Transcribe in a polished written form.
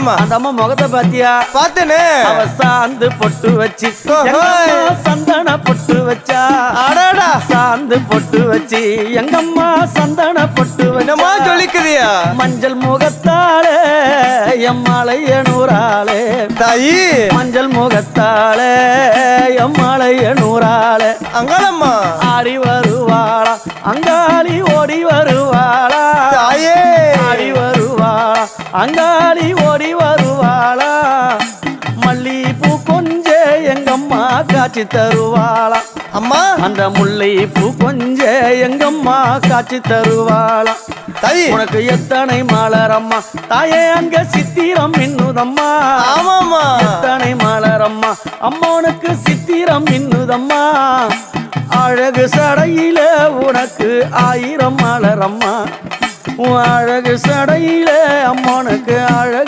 ஆமாமா. அந்த அம்மா முகத்தை பாத்தியா? பார்த்தேனே. அவ சாந்து பொட்டு வச்சு சந்தன பொட்டு வச்சா. அடடா. சாந்து பொட்டு வச்சு எங்கம்மா சந்தன பொட்டு என்னமா வச்சா. சொல்லிக்குதியா? மஞ்சள் முகத்தாளே எம்மாளைய நூறாளே தாயி. மஞ்சள் முகத்தாளே எம்மாளைய நூறாளே அங்காளம்மா. ஆடி வருவாளா அங்காளி ஓடி வருவாளா. தாயே. ஆடி வருவாளா அங்காளி ஓடி வருவாளா. மல்லிப்பூ கொஞ்ச எங்கம்மா காட்சி தருவாளா. அம்மா. அந்த முல்லை பூ கொஞ்ச எங்கம்மா காட்சி தருவாளா. தாயி. உனக்கு எத்தனை மலரம்மா தாயே அங்க சித்திரம் இன்னுதம்மா. ஆமாமா. எத்தனை மலரம்மா அம்மனுக்கு சித்திரம் இன்னுதம்மா. அழகு சடையில உனக்கு 1000 மலரம்மா. அழகு சடையில அம்மனுக்கு அழகு